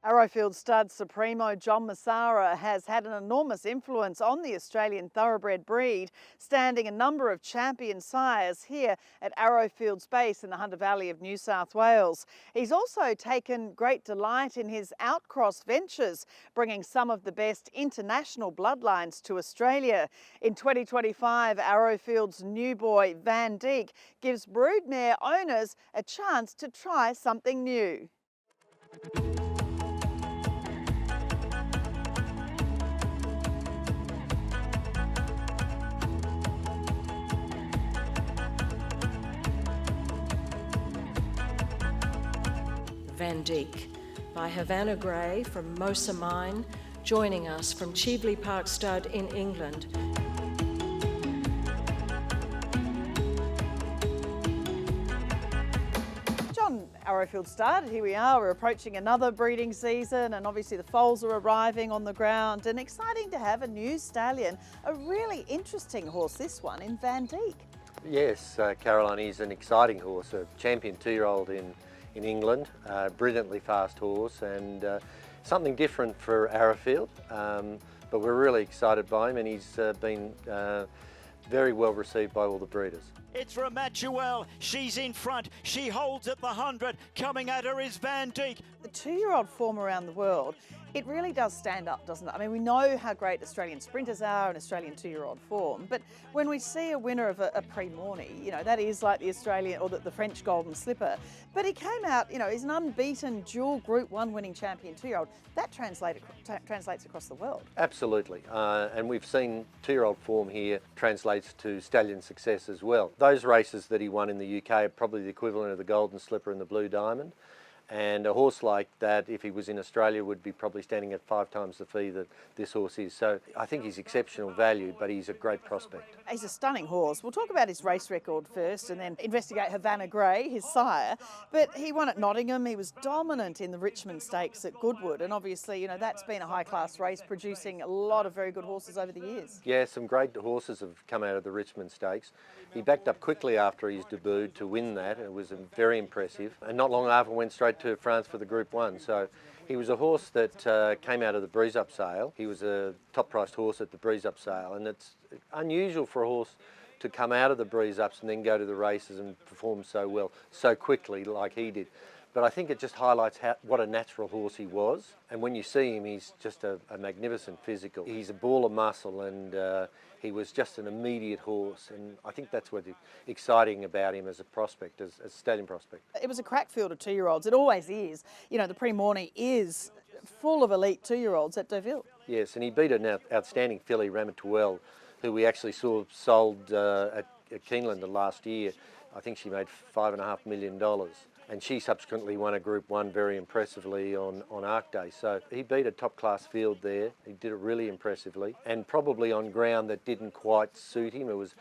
Arrowfield Stud Supremo John Massara has had an enormous influence on the Australian thoroughbred breed, standing a number of champion sires here at Arrowfield's base in the Hunter Valley of New South Wales. He's also taken great delight in his outcross ventures, bringing some of the best international bloodlines to Australia. In 2025, Arrowfield's new boy Vandeek gives broodmare owners a chance to try something new. Vandeek by Havana Grey from Mosa Mine, joining us from Cheveley Park Stud in England. John, Arrowfield Stud, here we are, we're approaching another breeding season and obviously the foals are arriving on the ground, and exciting to have a new stallion, a really interesting horse this one in Vandeek. Yes, Caroline, he's an exciting horse, a champion 2-year-old in England, brilliantly fast horse, and something different for Arrowfield, but we're really excited by him, and he's been very well received by all the breeders. It's Ramatuelle, she's in front, she holds at the 100, coming at her is Vandeek. The 2-year-old form around the world, it really does stand up, doesn't it? I mean, we know how great Australian sprinters are and Australian 2-year-old form, but when we see a winner of a Prix Morny, you know, that is like the Australian or the French Golden Slipper, but he came out, you know, he's an unbeaten dual Group 1 winning champion 2-year-old. That translates across the world. Absolutely, and we've seen 2-year-old form here translates to stallion success as well. Those races that he won in the UK are probably the equivalent of the Golden Slipper and the Blue Diamond. And a horse like that, if he was in Australia, would be probably standing at 5 times the fee that this horse is. So I think he's exceptional value, but he's a great prospect. He's a stunning horse. We'll talk about his race record first and then investigate Havana Grey, his sire. But he won at Nottingham. He was dominant in the Richmond Stakes at Goodwood. And obviously, you know, that's been a high-class race, producing a lot of very good horses over the years. Yeah, some great horses have come out of the Richmond Stakes. He backed up quickly after his debut to win that. It was very impressive. And not long after went straight to France for the Group 1. So he was a horse that came out of the Breeze Up sale. He was a top-priced horse at the Breeze Up sale, and it's unusual for a horse to come out of the Breeze Ups and then go to the races and perform so well, so quickly like he did. But I think it just highlights what a natural horse he was. And when you see him, he's just a magnificent physical. He's a ball of muscle, and he was just an immediate horse. And I think that's what's exciting about him as a prospect, as a stallion prospect. It was a crack field of 2-year-olds. It always is. You know, the Prix Morny is full of elite 2-year-olds at Deauville. Yes, and he beat an outstanding filly, Ramatuelle, who we actually saw sold at Keeneland last year. I think she made $5.5 million. And she subsequently won a Group 1 very impressively on Arc Day. So he beat a top-class field there. He did it really impressively, and probably on ground that didn't quite suit him. It was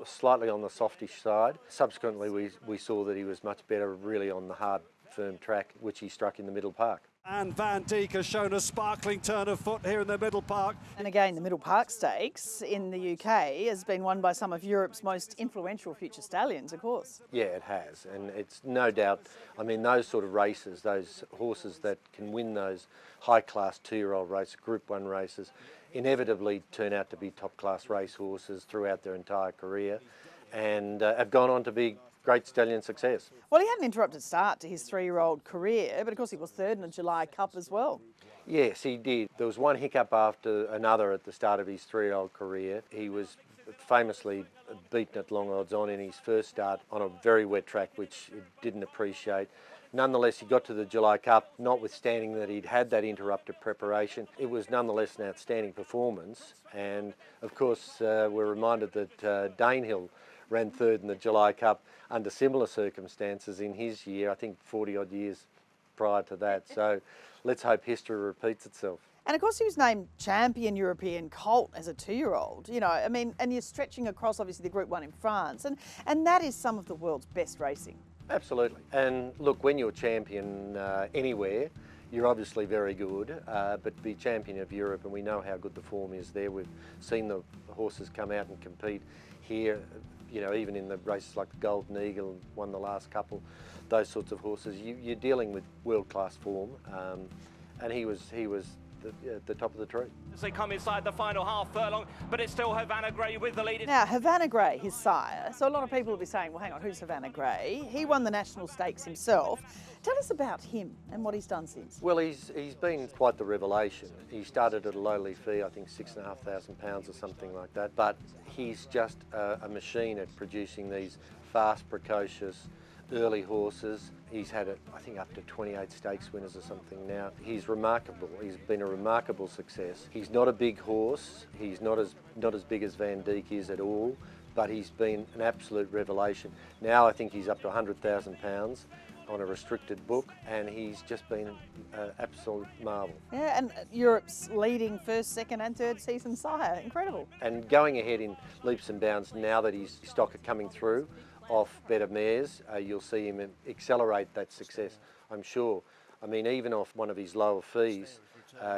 slightly on the softish side. Subsequently, we saw that he was much better really on the hard, firm track, which he struck in the Middle Park. And Vandeek has shown a sparkling turn of foot here in the Middle Park. And again, the Middle Park Stakes in the UK has been won by some of Europe's most influential future stallions, of course. Yeah, it has, and it's no doubt, I mean, those sort of races, those horses that can win those high-class 2-year-old races, Group 1 races, inevitably turn out to be top-class race horses throughout their entire career, and have gone on to be great stallion success. Well, he had an interrupted start to his 3-year-old career, but of course he was third in the July Cup as well. Yes, he did. There was one hiccup after another at the start of his 3-year-old career. He was famously beaten at long odds on in his first start on a very wet track, which he didn't appreciate. Nonetheless, he got to the July Cup, notwithstanding that he'd had that interrupted preparation. It was nonetheless an outstanding performance. And of course, we're reminded that Danehill ran third in the July Cup under similar circumstances in his year, I think 40 odd years prior to that. So let's hope history repeats itself. And of course he was named champion European colt as a 2-year-old, you know, I mean, and you're stretching across obviously the Group 1 in France, and that is some of the world's best racing. Absolutely. And look, when you're champion anywhere, you're obviously very good, but to be champion of Europe, and we know how good the form is there, we've seen the horses come out and compete here, you know, even in the races like the Golden Eagle, won the last couple, those sorts of horses, you're dealing with world-class form, and he was at the top of the tree. As they come inside the final half furlong, but it's still Havana Grey with the lead. Now, Havana Grey, his sire, so a lot of people will be saying, well, hang on, who's Havana Grey? He won the National Stakes himself. Tell us about him and what he's done since. Well, he's been quite the revelation. He started at a lowly fee, I think £6,500 or something like that, but he's just a machine at producing these fast, precocious, early horses. He's had, I think, up to 28 stakes winners or something now. He's remarkable. He's been a remarkable success. He's not a big horse. He's not as big as Vandeek is at all, but he's been an absolute revelation. Now I think he's up to £100,000 on a restricted book, and he's just been an absolute marvel. Yeah, and Europe's leading first, second and third season sire. Incredible. And going ahead in leaps and bounds now that his stock are coming through off better mares, you'll see him accelerate that success, I'm sure. I mean, even off one of his lower fees,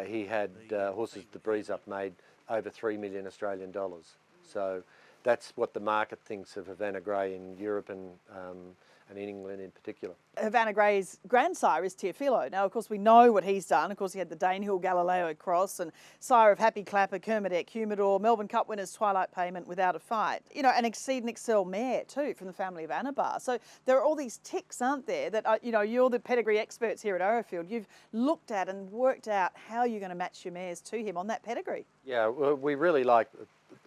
he had horses at the breeze up made over 3 million Australian dollars. So that's what the market thinks of Havana Grey in Europe and in England in particular. Havana Grey's grandsire is Teofilo. Now, of course, we know what he's done. Of course, he had the Danehill Galileo Cross and sire of Happy Clapper, Kermadec Humidor, Melbourne Cup winners Twilight Payment Without a Fight. You know, an Exceed and Excel mare too from the family of Anabar. So there are all these ticks, aren't there, that, you know, you're the pedigree experts here at Arrowfield. You've looked at and worked out how you're going to match your mares to him on that pedigree. Yeah, well, we really like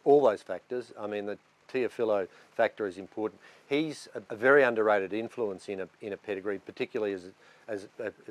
all those factors. I mean, the Teofilo factor is important. He's a very underrated influence in a pedigree, particularly as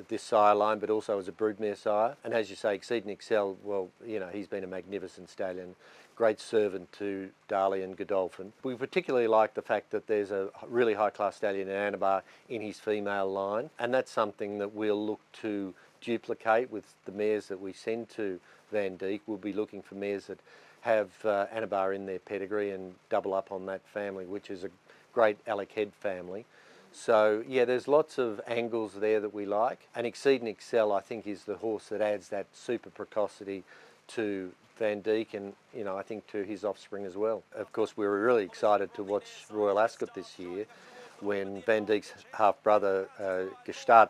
this sire line, but also as a broodmare sire. And as you say, Exceed and Excel, well, you know, he's been a magnificent stallion, great servant to Darley and Godolphin. We particularly like the fact that there's a really high-class stallion in Anabar in his female line, and that's something that we'll look to duplicate with the mares that we send to Vandeek. We'll be looking for mares that have Anabar in their pedigree and double up on that family, which is a great Alec Head family. So yeah, there's lots of angles there that we like. And Exceed and Excel, I think, is the horse that adds that super precocity to Vandeek and, you know, I think to his offspring as well. Of course, we were really excited to watch Royal Ascot this year when Vandeek's half-brother Gestart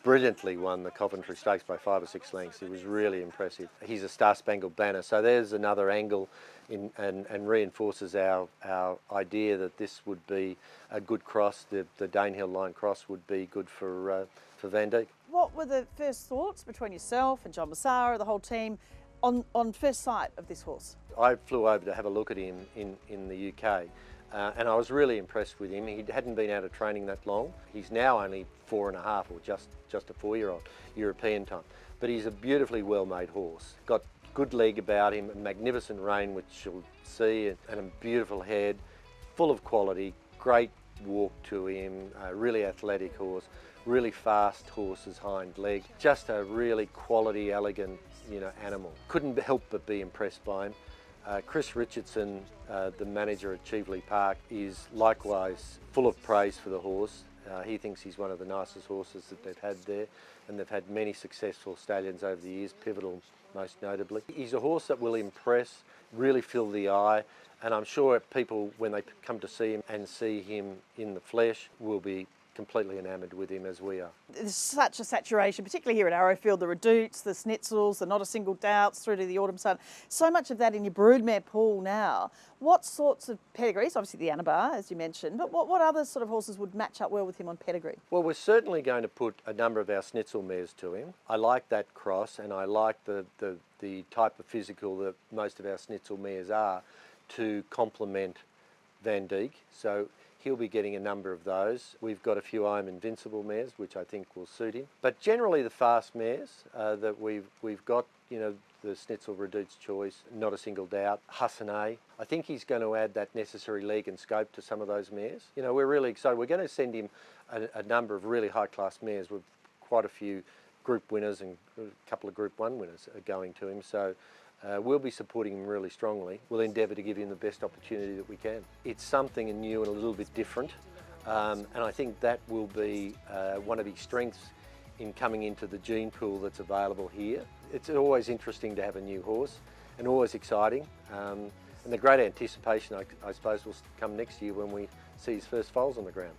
brilliantly won the Coventry Stakes by 5 or 6 lengths. It was really impressive. He's a Star-Spangled Banner, so there's another angle and reinforces our idea that this would be a good cross. The Danehill line cross would be good for Vandeek. What were the first thoughts between yourself and John Massara, the whole team, on first sight of this horse? I flew over to have a look at him in the UK. And I was really impressed with him. He hadn't been out of training that long. He's now only 4.5 or just a 4-year-old European time. But he's a beautifully well-made horse. Got good leg about him, a magnificent rein, which you'll see, and a beautiful head, full of quality, great walk to him, a really athletic horse, really fast horse's hind leg. Just a really quality, elegant, you know, animal. Couldn't help but be impressed by him. Chris Richardson, the manager at Cheveley Park, is likewise full of praise for the horse. He thinks he's one of the nicest horses that they've had there, and they've had many successful stallions over the years, Pivotal most notably. He's a horse that will impress, really fill the eye, and I'm sure people, when they come to see him and see him in the flesh, will be completely enamoured with him as we are. There's such a saturation, particularly here at Arrowfield, the Redouts, the Schnitzels, the Not a Single Doubts through to the Autumn Sun. So much of that in your broodmare pool now. What sorts of pedigrees, obviously the Anabar, as you mentioned, but what other sort of horses would match up well with him on pedigree? Well, we're certainly going to put a number of our Schnitzel mares to him. I like that cross, and I like the type of physical that most of our Schnitzel mares are to complement Vandeek. So he'll be getting a number of those. We've got a few I'm Invincible mares, which I think will suit him. But generally the fast mares that we've got, you know, the Schnitzel Redoute's Choice, Not a Single Doubt, Hassanet. I think he's going to add that necessary leg and scope to some of those mares. You know, we're really excited. We're going to send him a number of really high-class mares with quite a few Group winners and a couple of Group 1 winners are going to him. So we'll be supporting him really strongly. We'll endeavour to give him the best opportunity that we can. It's something new and a little bit different, and I think that will be one of his strengths in coming into the gene pool that's available here. It's always interesting to have a new horse and always exciting, And the great anticipation, I suppose, will come next year when we see his first foals on the ground.